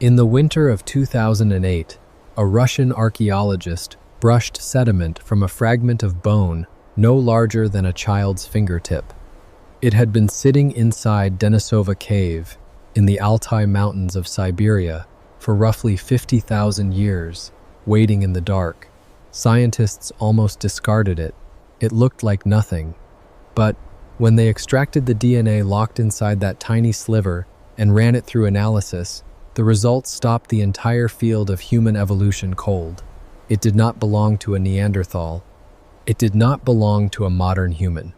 In the winter of 2008, a Russian archaeologist brushed sediment from a fragment of bone no larger than a child's fingertip. It had been sitting inside Denisova cave in the Altai Mountains of Siberia for roughly 50,000 years, waiting in the dark. Scientists almost discarded it. It looked like nothing. But when they extracted the DNA locked inside that tiny sliver and ran it through analysis, the results stopped the entire field of human evolution cold. It did not belong to a Neanderthal. It did not belong to a modern human.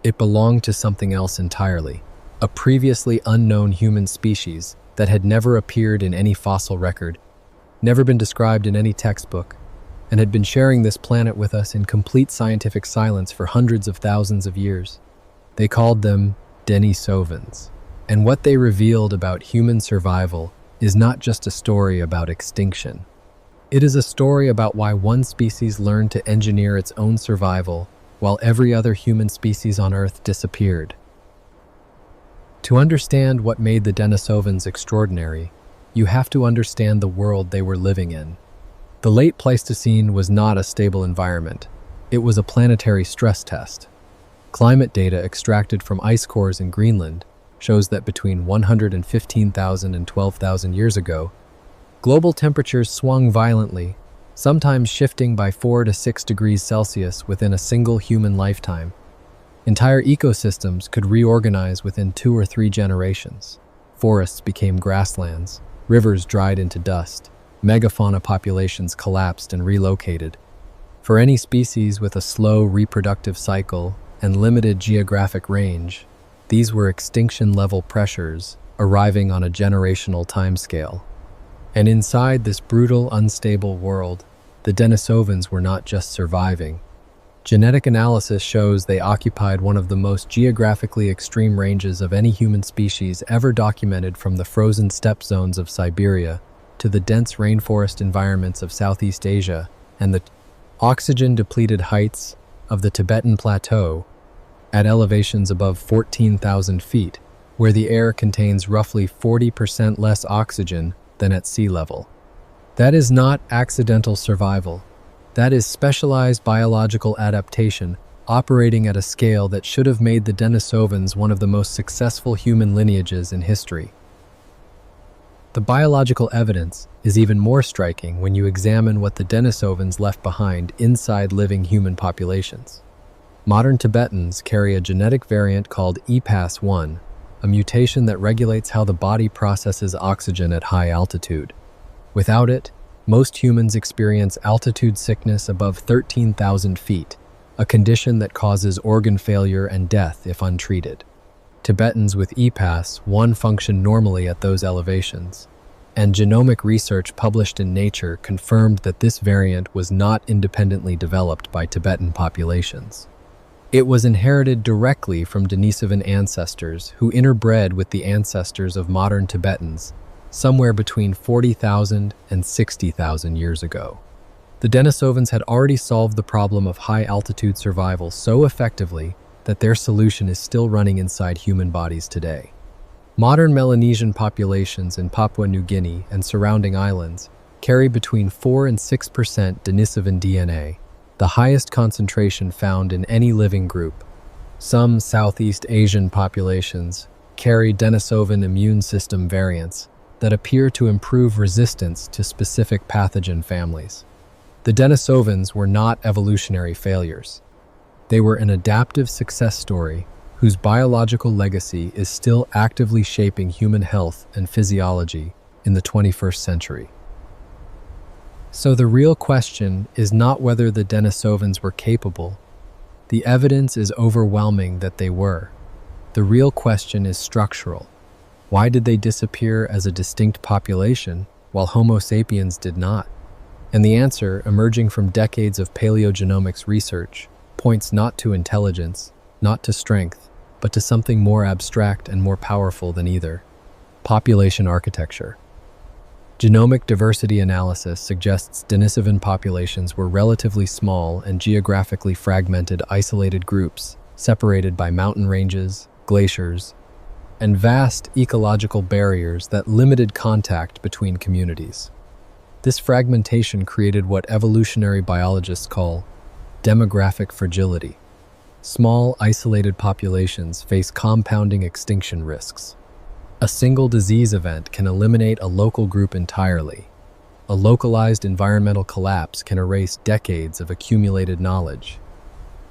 It belonged to something else entirely, a previously unknown human species that had never appeared in any fossil record, never been described in any textbook, and had been sharing this planet with us in complete scientific silence for hundreds of thousands of years. They called them Denisovans. And what they revealed about human survival is not just a story about extinction. It is a story about why one species learned to engineer its own survival while every other human species on Earth disappeared. To understand what made the Denisovans extraordinary, you have to understand the world they were living in. The late Pleistocene was not a stable environment. It was a planetary stress test. Climate data extracted from ice cores in Greenland shows that between 115,000 and 12,000 years ago, global temperatures swung violently, sometimes shifting by 4 to 6 degrees Celsius within a single human lifetime. Entire ecosystems could reorganize within 2 or 3 generations. Forests became grasslands, rivers dried into dust, megafauna populations collapsed and relocated. For any species with a slow reproductive cycle and limited geographic range, these were extinction-level pressures arriving on a generational timescale. And inside this brutal, unstable world, the Denisovans were not just surviving. Genetic analysis shows they occupied one of the most geographically extreme ranges of any human species ever documented, from the frozen steppe zones of Siberia to the dense rainforest environments of Southeast Asia and the oxygen-depleted heights of the Tibetan Plateau at elevations above 14,000 feet, where the air contains roughly 40% less oxygen than at sea level. That is not accidental survival. That is specialized biological adaptation operating at a scale that should have made the Denisovans one of the most successful human lineages in history. The biological evidence is even more striking when you examine what the Denisovans left behind inside living human populations. Modern Tibetans carry a genetic variant called EPAS1, a mutation that regulates how the body processes oxygen at high altitude. Without it, most humans experience altitude sickness above 13,000 feet, a condition that causes organ failure and death if untreated. Tibetans with EPAS1 function normally at those elevations, and genomic research published in Nature confirmed that this variant was not independently developed by Tibetan populations. It was inherited directly from Denisovan ancestors who interbred with the ancestors of modern Tibetans somewhere between 40,000 and 60,000 years ago. The Denisovans had already solved the problem of high-altitude survival so effectively that their solution is still running inside human bodies today. Modern Melanesian populations in Papua New Guinea and surrounding islands carry between 4 and 6% Denisovan DNA, the highest concentration found in any living group. Some Southeast Asian populations carry Denisovan immune system variants that appear to improve resistance to specific pathogen families. The Denisovans were not evolutionary failures. They were an adaptive success story whose biological legacy is still actively shaping human health and physiology in the 21st century. So the real question is not whether the Denisovans were capable. The evidence is overwhelming that they were. The real question is structural. Why did they disappear as a distinct population while Homo sapiens did not? And the answer, emerging from decades of paleogenomics research, points not to intelligence, not to strength, but to something more abstract and more powerful than either: population architecture. Genomic diversity analysis suggests Denisovan populations were relatively small and geographically fragmented isolated groups separated by mountain ranges, glaciers, and vast ecological barriers that limited contact between communities. This fragmentation created what evolutionary biologists call demographic fragility. Small, isolated populations face compounding extinction risks. A single disease event can eliminate a local group entirely. A localized environmental collapse can erase decades of accumulated knowledge.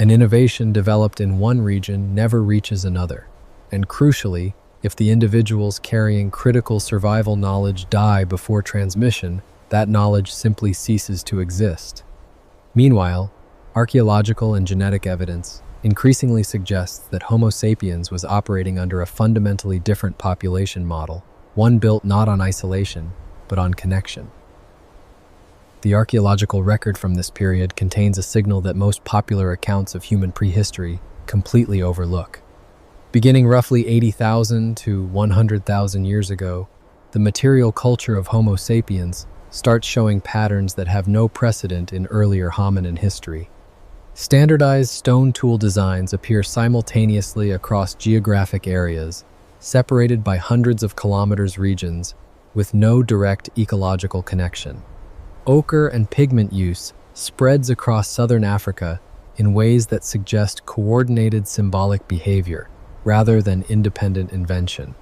An innovation developed in one region never reaches another. And crucially, if the individuals carrying critical survival knowledge die before transmission, that knowledge simply ceases to exist. Meanwhile, archaeological and genetic evidence increasingly suggests that Homo sapiens was operating under a fundamentally different population model, one built not on isolation, but on connection. The archaeological record from this period contains a signal that most popular accounts of human prehistory completely overlook. Beginning roughly 80,000 to 100,000 years ago, the material culture of Homo sapiens starts showing patterns that have no precedent in earlier hominin history. Standardized stone tool designs appear simultaneously across geographic areas, separated by hundreds of kilometers regions, with no direct ecological connection. Ochre and pigment use spreads across southern Africa in ways that suggest coordinated symbolic behavior, rather than independent invention.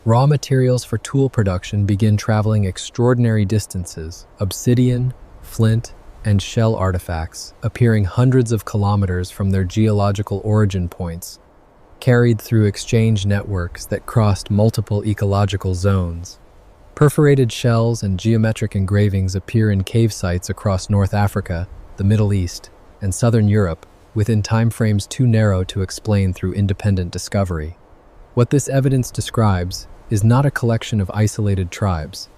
Raw materials for tool production begin traveling extraordinary distances, obsidian, flint, and shell artifacts, appearing hundreds of kilometers from their geological origin points, carried through exchange networks that crossed multiple ecological zones. Perforated shells and geometric engravings appear in cave sites across North Africa, the Middle East, and southern Europe, within timeframes too narrow to explain through independent discovery. What this evidence describes is not a collection of isolated tribes.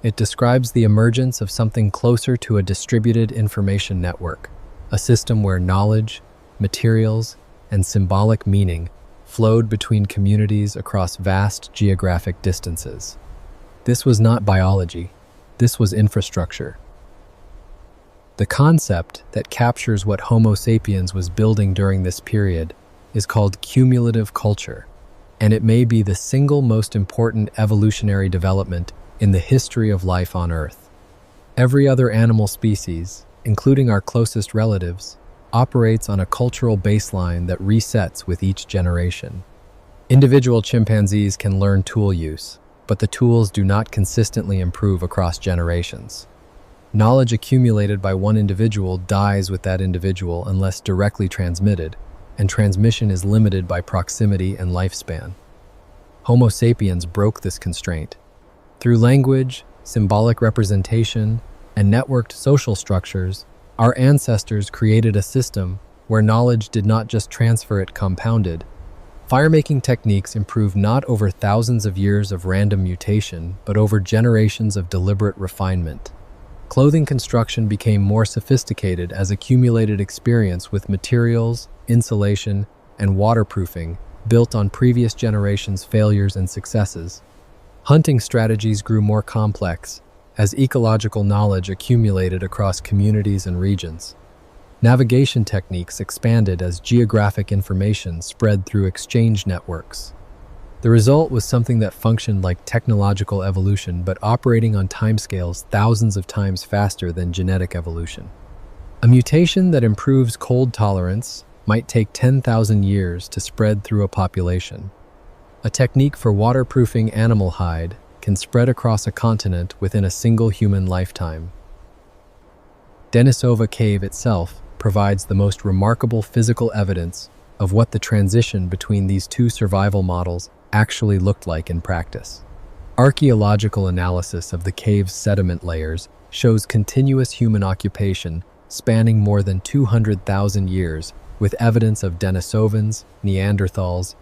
It describes the emergence of something closer to a distributed information network, a system where knowledge, materials, and symbolic meaning flowed between communities across vast geographic distances. This was not biology, this was infrastructure. The concept that captures what Homo sapiens was building during this period is called cumulative culture, and it may be the single most important evolutionary development in the history of life on Earth. Every other animal species, including our closest relatives, operates on a cultural baseline that resets with each generation. Individual chimpanzees can learn tool use, but the tools do not consistently improve across generations. Knowledge accumulated by one individual dies with that individual unless directly transmitted, and transmission is limited by proximity and lifespan. Homo sapiens broke this constraint. Through language, symbolic representation, and networked social structures, our ancestors created a system where knowledge did not just transfer, it compounded. Fire-making techniques improved not over thousands of years of random mutation, but over generations of deliberate refinement. Clothing construction became more sophisticated as accumulated experience with materials, insulation, and waterproofing built on previous generations' failures and successes. Hunting strategies grew more complex as ecological knowledge accumulated across communities and regions. Navigation techniques expanded as geographic information spread through exchange networks. The result was something that functioned like technological evolution, but operating on timescales thousands of times faster than genetic evolution. A mutation that improves cold tolerance might take 10,000 years to spread through a population. A technique for waterproofing animal hide can spread across a continent within a single human lifetime. Denisova cave itself provides the most remarkable physical evidence of what the transition between these two survival models actually looked like in practice. Archaeological analysis of the cave's sediment layers shows continuous human occupation spanning more than 200,000 years, with evidence of Denisovans, Neanderthals,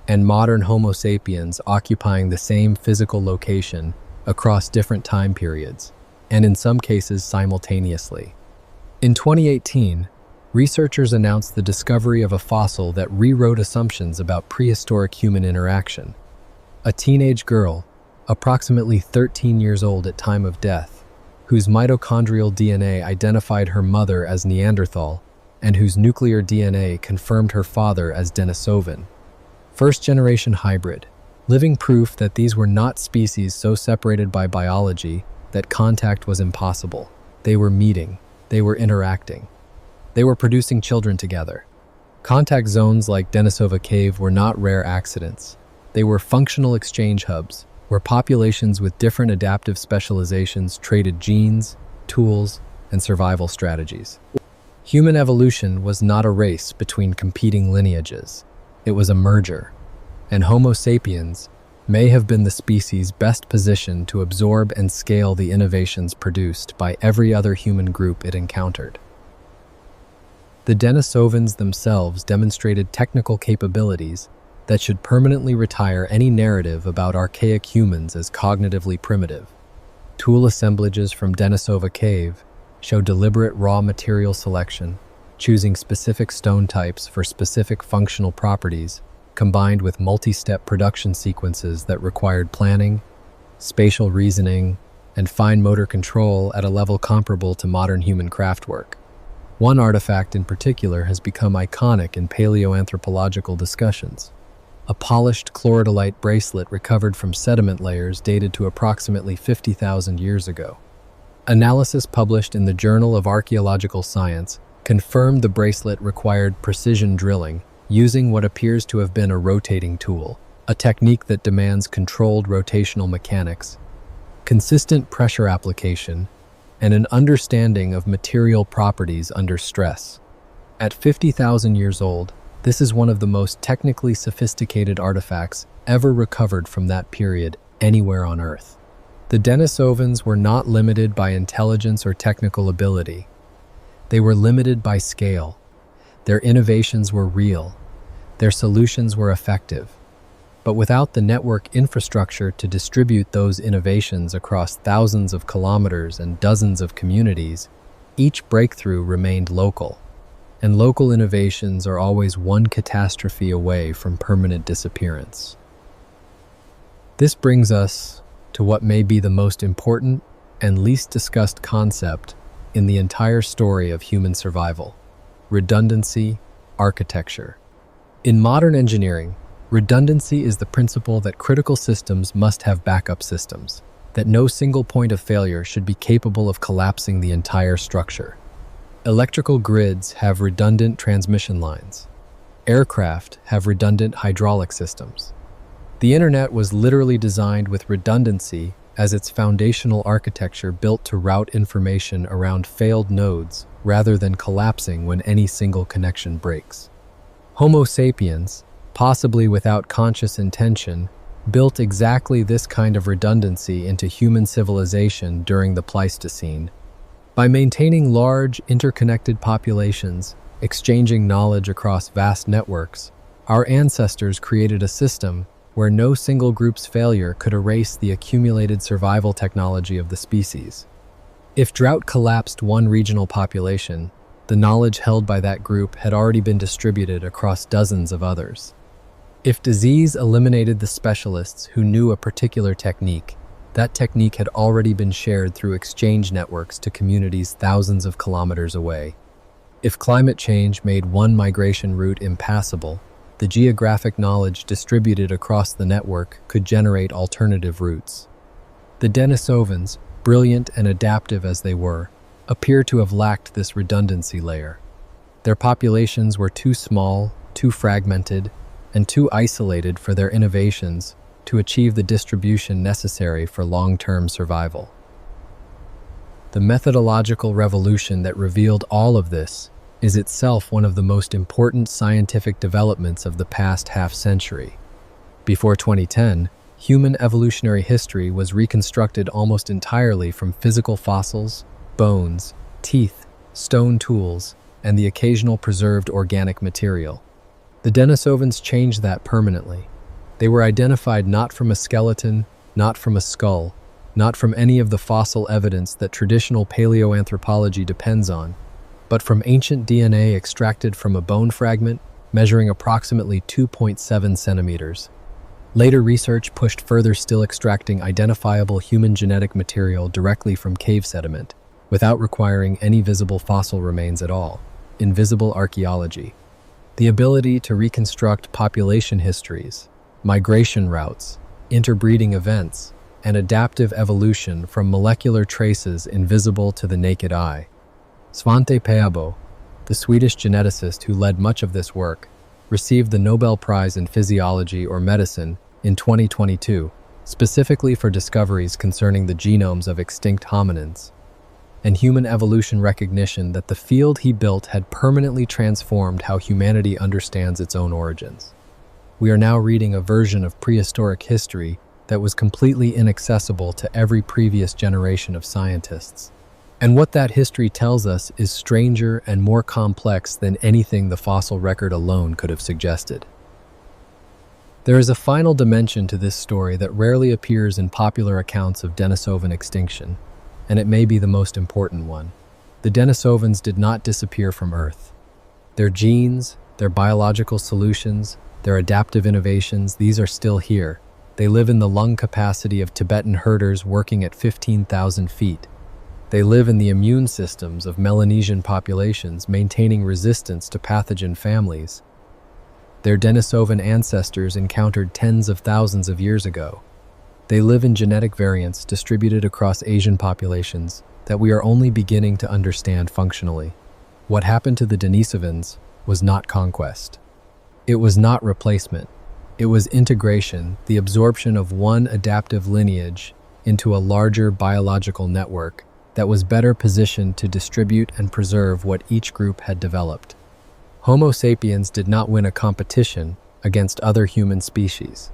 and modern Homo sapiens occupying the same physical location across different time periods, and in some cases simultaneously. In 2018, researchers announced the discovery of a fossil that rewrote assumptions about prehistoric human interaction. A teenage girl, approximately 13 years old at time of death, whose mitochondrial DNA identified her mother as Neanderthal and whose nuclear DNA confirmed her father as Denisovan. First-generation hybrid. living proof that these were not species so separated by biology that contact was impossible. They were meeting, they were interacting, they were producing children together. Contact zones like Denisova Cave were not rare accidents. They were functional exchange hubs, where populations with different adaptive specializations traded genes, tools, and survival strategies. Human evolution was not a race between competing lineages. It was a merger, and Homo sapiens may have been the species best positioned to absorb and scale the innovations produced by every other human group it encountered. The Denisovans themselves demonstrated technical capabilities that should permanently retire any narrative about archaic humans as cognitively primitive. Tool assemblages from Denisova Cave show deliberate raw material selection, choosing specific stone types for specific functional properties, combined with multi-step production sequences that required planning, spatial reasoning, and fine motor control at a level comparable to modern human craftwork. One artifact in particular has become iconic in paleoanthropological discussions: a polished chlorodylite bracelet recovered from sediment layers dated to approximately 50,000 years ago. Analysis published in the Journal of Archaeological Science confirmed the bracelet required precision drilling using what appears to have been a rotating tool, a technique that demands controlled rotational mechanics, consistent pressure application, and an understanding of material properties under stress. At 50,000 years old, this is one of the most technically sophisticated artifacts ever recovered from that period anywhere on Earth. The Denisovans were not limited by intelligence or technical ability. They were limited by scale. Their innovations were real. Their solutions were effective. But without the network infrastructure to distribute those innovations across thousands of kilometers and dozens of communities, each breakthrough remained local. And local innovations are always one catastrophe away from permanent disappearance. This brings us to what may be the most important and least discussed concept in the entire story of human survival: redundancy architecture. In modern engineering, redundancy is the principle that critical systems must have backup systems, that no single point of failure should be capable of collapsing the entire structure. Electrical grids have redundant transmission lines. Aircraft have redundant hydraulic systems. The internet was literally designed with redundancy as its foundational architecture, built to route information around failed nodes rather than collapsing when any single connection breaks. Homo sapiens, possibly without conscious intention, built exactly this kind of redundancy into human civilization during the Pleistocene. By maintaining large, interconnected populations, exchanging knowledge across vast networks, our ancestors created a system where no single group's failure could erase the accumulated survival technology of the species. If drought collapsed one regional population, the knowledge held by that group had already been distributed across dozens of others. If disease eliminated the specialists who knew a particular technique, that technique had already been shared through exchange networks to communities thousands of kilometers away. If climate change made one migration route impassable, the geographic knowledge distributed across the network could generate alternative routes. The Denisovans, brilliant and adaptive as they were, appear to have lacked this redundancy layer. Their populations were too small, too fragmented, and too isolated for their innovations to achieve the distribution necessary for long-term survival. The methodological revolution that revealed all of this is itself one of the most important scientific developments of the past half-century. Before 2010, human evolutionary history was reconstructed almost entirely from physical fossils, bones, teeth, stone tools, and the occasional preserved organic material. The Denisovans changed that permanently. They were identified not from a skeleton, not from a skull, not from any of the fossil evidence that traditional paleoanthropology depends on, but from ancient DNA extracted from a bone fragment measuring approximately 2.7 centimeters. Later research pushed further, still extracting identifiable human genetic material directly from cave sediment, without requiring any visible fossil remains at all. Invisible archaeology. The ability to reconstruct population histories, migration routes, interbreeding events, and adaptive evolution from molecular traces invisible to the naked eye. Svante Pääbo, the Swedish geneticist who led much of this work, received the Nobel Prize in Physiology or Medicine in 2022, specifically for discoveries concerning the genomes of extinct hominins, and human evolution recognition that the field he built had permanently transformed how humanity understands its own origins. We are now reading a version of prehistoric history that was completely inaccessible to every previous generation of scientists. And what that history tells us is stranger and more complex than anything the fossil record alone could have suggested. There is a final dimension to this story that rarely appears in popular accounts of Denisovan extinction, and it may be the most important one. The Denisovans did not disappear from Earth. Their genes, their biological solutions, their adaptive innovations, these are still here. They live in the lung capacity of Tibetan herders working at 15,000 feet. They live in the immune systems of Melanesian populations, maintaining resistance to pathogen families. Their Denisovan ancestors encountered tens of thousands of years ago. They live in genetic variants distributed across Asian populations that we are only beginning to understand functionally. What happened to the Denisovans was not conquest. It was not replacement. It was integration, the absorption of one adaptive lineage into a larger biological network that was better positioned to distribute and preserve what each group had developed. Homo sapiens did not win a competition against other human species.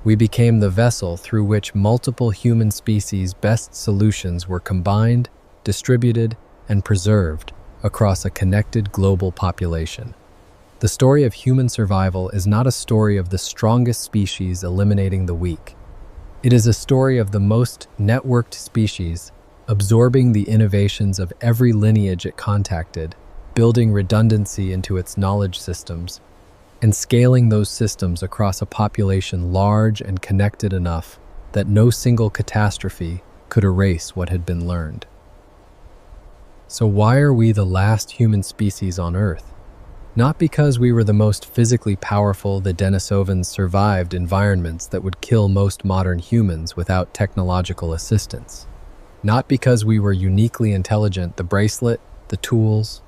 We became the vessel through which multiple human species' best solutions were combined, distributed, and preserved across a connected global population. The story of human survival is not a story of the strongest species eliminating the weak. It is a story of the most networked species absorbing the innovations of every lineage it contacted, building redundancy into its knowledge systems, and scaling those systems across a population large and connected enough that no single catastrophe could erase what had been learned. So why are we the last human species on Earth? Not because we were the most physically powerful. The Denisovans survived environments that would kill most modern humans without technological assistance. Not because we were uniquely intelligent. The bracelet, the tools,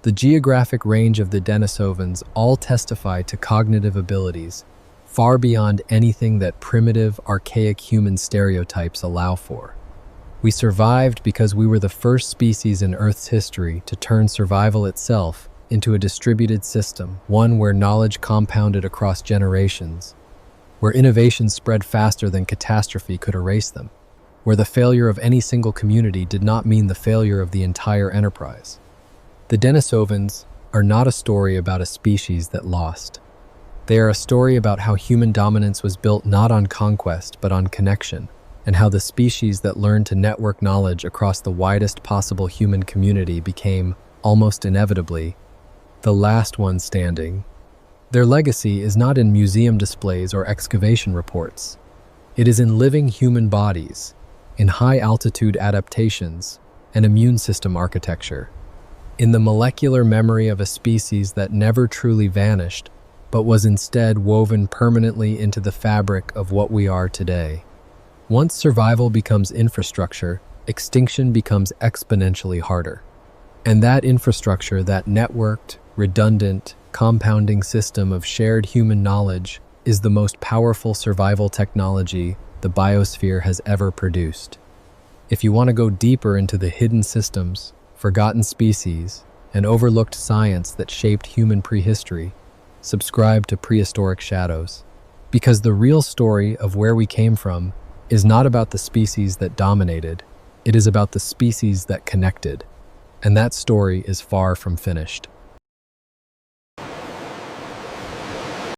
the geographic range of the Denisovans all testify to cognitive abilities far beyond anything that primitive, archaic human stereotypes allow for. We survived because we were the first species in Earth's history to turn survival itself into a distributed system, one where knowledge compounded across generations, where innovations spread faster than catastrophe could erase them, where the failure of any single community did not mean the failure of the entire enterprise. The Denisovans are not a story about a species that lost. They are a story about how human dominance was built not on conquest but on connection, and how the species that learned to network knowledge across the widest possible human community became, almost inevitably, the last one standing. Their legacy is not in museum displays or excavation reports. It is in living human bodies, in high-altitude adaptations and immune system architecture, in the molecular memory of a species that never truly vanished, but was instead woven permanently into the fabric of what we are today. Once survival becomes infrastructure, extinction becomes exponentially harder. And that infrastructure, that networked, redundant, compounding system of shared human knowledge, is the most powerful survival technology the biosphere has ever produced. If you want to go deeper into the hidden systems, forgotten species, and overlooked science that shaped human prehistory, subscribe to Prehistoric Shadows. Because the real story of where we came from is not about the species that dominated, it is about the species that connected. And that story is far from finished.